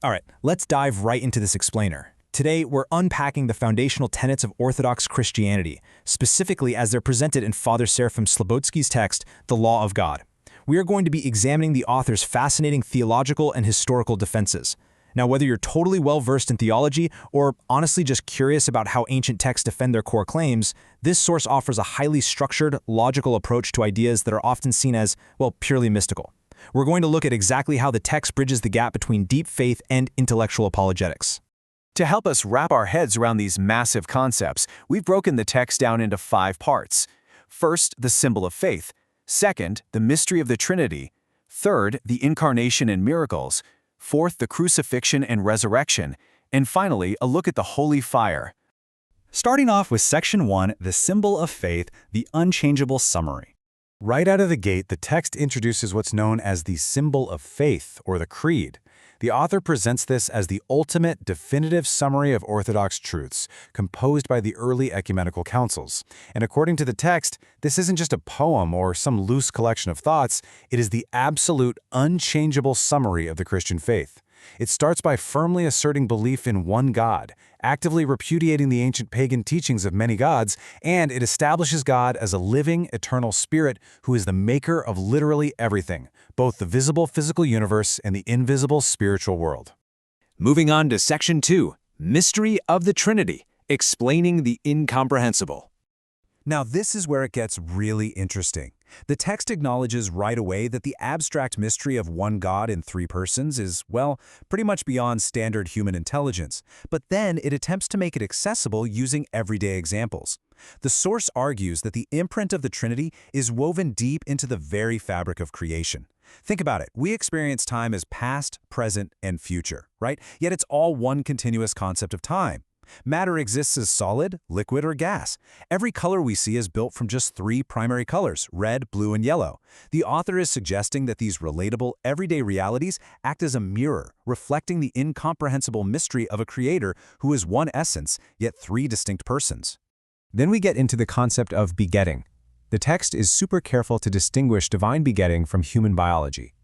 All right, let's dive right into this explainer. Today, we're unpacking the foundational tenets of Orthodox Christianity, specifically as they're presented in Father Seraphim Slobodski's text, The Law of God. We are going to be examining the author's fascinating theological and historical defenses. Now, whether you're totally well-versed in theology or honestly just curious about how ancient texts defend their core claims, this source offers a highly structured, logical approach to ideas that are often seen as, well, purely mystical. We're going to look at exactly how the text bridges the gap between deep faith and intellectual apologetics. To help us wrap our heads around these massive concepts, we've broken the text down into 5 parts. First, the symbol of faith. Second, the mystery of the Trinity. Third, the incarnation and miracles. Fourth, the crucifixion and resurrection. And finally, a look at the holy fire. Starting off with Section 1, the symbol of faith, the unchangeable summary. Right out of the gate, the text introduces what's known as the symbol of faith, or the creed. The author presents this as the ultimate, definitive summary of Orthodox truths, composed by the early ecumenical councils. And according to the text, this isn't just a poem or some loose collection of thoughts, it is the absolute, unchangeable summary of the Christian faith. It starts by firmly asserting belief in one God, actively repudiating the ancient pagan teachings of many gods, and it establishes God as a living, eternal spirit who is the maker of literally everything, both the visible physical universe and the invisible spiritual world. Moving on to Section 2, Mystery of the Trinity, explaining the incomprehensible. Now, this is where it gets really interesting. The text acknowledges right away that the abstract mystery of one God in 3 persons is, well, pretty much beyond standard human intelligence, but then it attempts to make it accessible using everyday examples. The source argues that the imprint of the Trinity is woven deep into the very fabric of creation. Think about it. We experience time as past, present, and future, right? Yet it's all one continuous concept of time. Matter exists as solid, liquid, or gas. Every color we see is built from just 3 primary colors, red, blue, and yellow. The author is suggesting that these relatable, everyday realities act as a mirror, reflecting the incomprehensible mystery of a creator who is one essence, yet 3 distinct persons. Then we get into the concept of begetting. The text is super careful to distinguish divine begetting from human biology.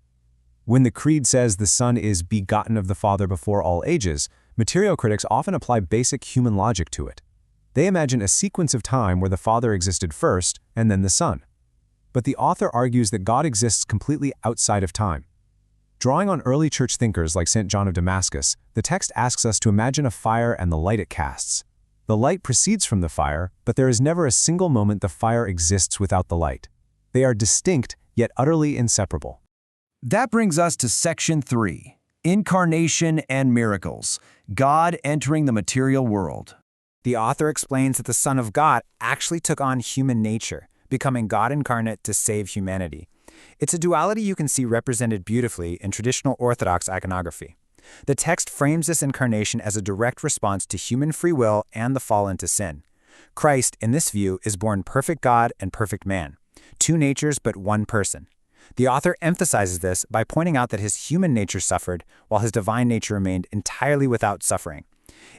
When the Creed says the Son is begotten of the Father before all ages, material critics often apply basic human logic to it. They imagine a sequence of time where the Father existed first and then the Son. But the author argues that God exists completely outside of time. Drawing on early church thinkers like St. John of Damascus, the text asks us to imagine a fire and the light it casts. The light proceeds from the fire, but there is never a single moment the fire exists without the light. They are distinct, yet utterly inseparable. That brings us to Section 3, Incarnation and Miracles, God entering the material world. The author explains that the Son of God actually took on human nature, becoming God incarnate to save humanity. It's a duality you can see represented beautifully in traditional Orthodox iconography. The text frames this incarnation as a direct response to human free will and the fall into sin. Christ, in this view, is born perfect God and perfect man, 2 natures but 1 person. The author emphasizes this by pointing out that his human nature suffered while his divine nature remained entirely without suffering.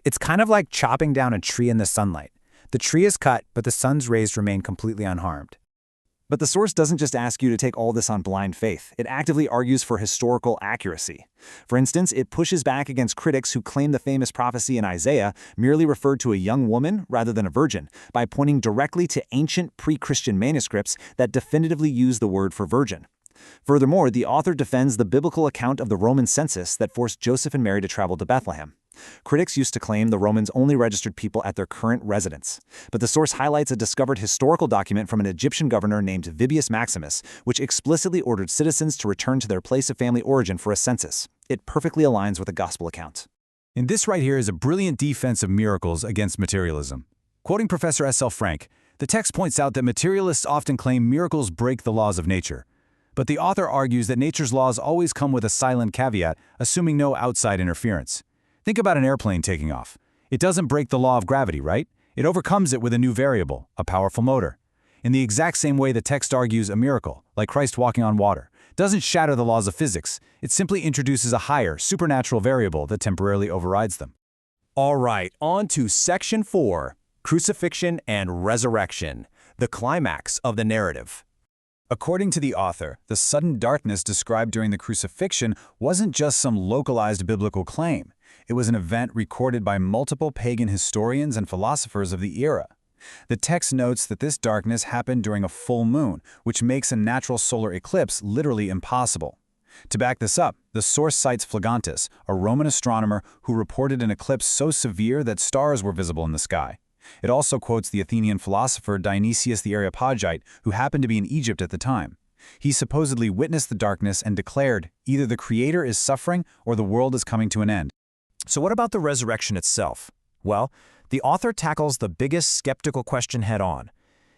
It's kind of like chopping down a tree in the sunlight. The tree is cut, but the sun's rays remain completely unharmed. But the source doesn't just ask you to take all this on blind faith. It actively argues for historical accuracy. For instance, it pushes back against critics who claim the famous prophecy in Isaiah merely referred to a young woman rather than a virgin, by pointing directly to ancient pre-Christian manuscripts that definitively use the word for virgin. Furthermore, the author defends the biblical account of the Roman census that forced Joseph and Mary to travel to Bethlehem. Critics used to claim the Romans only registered people at their current residence, but the source highlights a discovered historical document from an Egyptian governor named Vibius Maximus, which explicitly ordered citizens to return to their place of family origin for a census. It perfectly aligns with the gospel account. And this right here is a brilliant defense of miracles against materialism. Quoting Professor S.L. Frank, the text points out that materialists often claim miracles break the laws of nature. But the author argues that nature's laws always come with a silent caveat, assuming no outside interference. Think about an airplane taking off. It doesn't break the law of gravity, right? It overcomes it with a new variable, a powerful motor. In the exact same way the text argues a miracle, like Christ walking on water, doesn't shatter the laws of physics. It simply introduces a higher, supernatural variable that temporarily overrides them. All right, on to Section 4, Crucifixion and Resurrection, the climax of the narrative. According to the author, the sudden darkness described during the crucifixion wasn't just some localized biblical claim. It was an event recorded by multiple pagan historians and philosophers of the era. The text notes that this darkness happened during a full moon, which makes a natural solar eclipse literally impossible. To back this up, the source cites Phlegontus, a Roman astronomer who reported an eclipse so severe that stars were visible in the sky. It also quotes the Athenian philosopher Dionysius the Areopagite, who happened to be in Egypt at the time. He supposedly witnessed the darkness and declared, either the Creator is suffering or the world is coming to an end. So what about the resurrection itself? Well, the author tackles the biggest skeptical question head-on.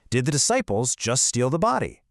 Did the disciples just steal the body?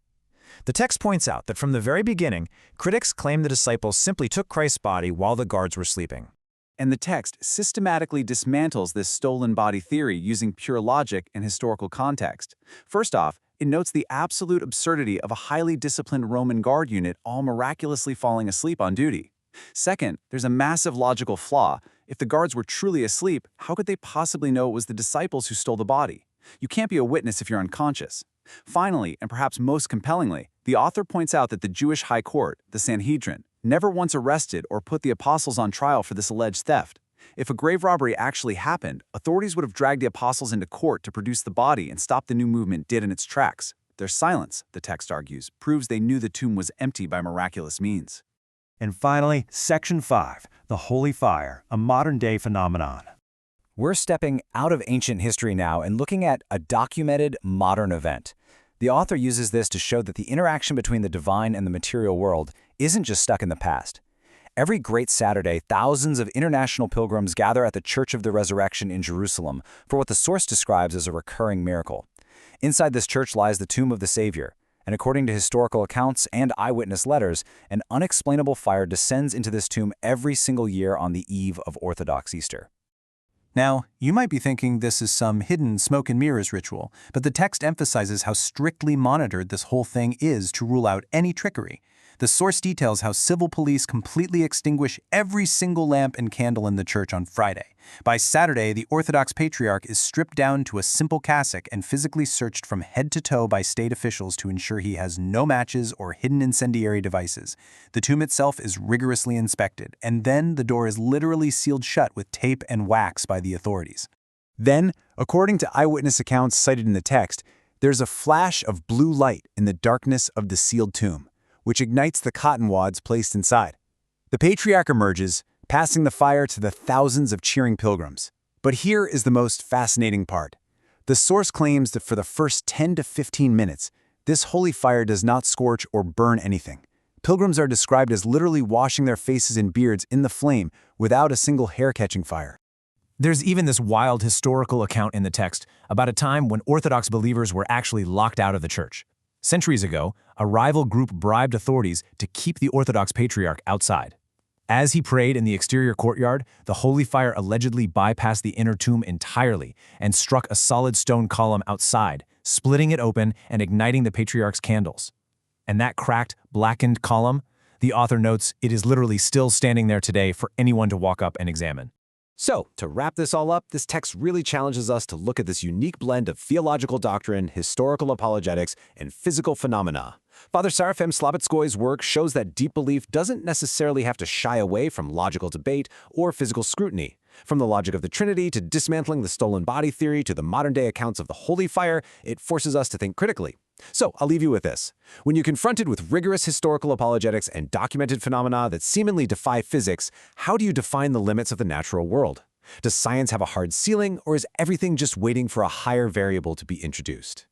The text points out that from the very beginning, critics claim the disciples simply took Christ's body while the guards were sleeping. And the text systematically dismantles this stolen body theory using pure logic and historical context. First off, it notes the absolute absurdity of a highly disciplined Roman guard unit all miraculously falling asleep on duty. Second, there's a massive logical flaw. If the guards were truly asleep, how could they possibly know it was the disciples who stole the body? You can't be a witness if you're unconscious. Finally, and perhaps most compellingly, the author points out that the Jewish High Court, the Sanhedrin, never once arrested or put the apostles on trial for this alleged theft. If a grave robbery actually happened, authorities would have dragged the apostles into court to produce the body and stop the new movement dead in its tracks. Their silence, the text argues, proves they knew the tomb was empty by miraculous means. And finally, Section 5, the Holy Fire, a modern-day phenomenon. We're stepping out of ancient history now and looking at a documented modern event. The author uses this to show that the interaction between the divine and the material world isn't just stuck in the past. Every great Saturday, thousands of international pilgrims gather at the Church of the Resurrection in Jerusalem for what the source describes as a recurring miracle. Inside this church lies the tomb of the Savior, and according to historical accounts and eyewitness letters, an unexplainable fire descends into this tomb every single year on the eve of Orthodox Easter. Now, you might be thinking this is some hidden smoke and mirrors ritual, but the text emphasizes how strictly monitored this whole thing is to rule out any trickery. The source details how civil police completely extinguish every single lamp and candle in the church on Friday. By Saturday, the Orthodox Patriarch is stripped down to a simple cassock and physically searched from head to toe by state officials to ensure he has no matches or hidden incendiary devices. The tomb itself is rigorously inspected, and then the door is literally sealed shut with tape and wax by the authorities. Then, according to eyewitness accounts cited in the text, there's a flash of blue light in the darkness of the sealed tomb, which ignites the cotton wads placed inside. The Patriarch emerges, passing the fire to the thousands of cheering pilgrims. But here is the most fascinating part. The source claims that for the first 10 to 15 minutes, this holy fire does not scorch or burn anything. Pilgrims are described as literally washing their faces and beards in the flame without a single hair-catching fire. There's even this wild historical account in the text about a time when Orthodox believers were actually locked out of the church. Centuries ago, a rival group bribed authorities to keep the Orthodox Patriarch outside. As he prayed in the exterior courtyard, the holy fire allegedly bypassed the inner tomb entirely and struck a solid stone column outside, splitting it open and igniting the Patriarch's candles. And that cracked, blackened column, the author notes, it is literally still standing there today for anyone to walk up and examine. So, to wrap this all up, this text really challenges us to look at this unique blend of theological doctrine, historical apologetics, and physical phenomena. Father Serafim Slobodskoy's work shows that deep belief doesn't necessarily have to shy away from logical debate or physical scrutiny. From the logic of the Trinity to dismantling the stolen body theory to the modern-day accounts of the Holy Fire, it forces us to think critically. So, I'll leave you with this. When you're confronted with rigorous historical apologetics and documented phenomena that seemingly defy physics, how do you define the limits of the natural world? Does science have a hard ceiling, or is everything just waiting for a higher variable to be introduced?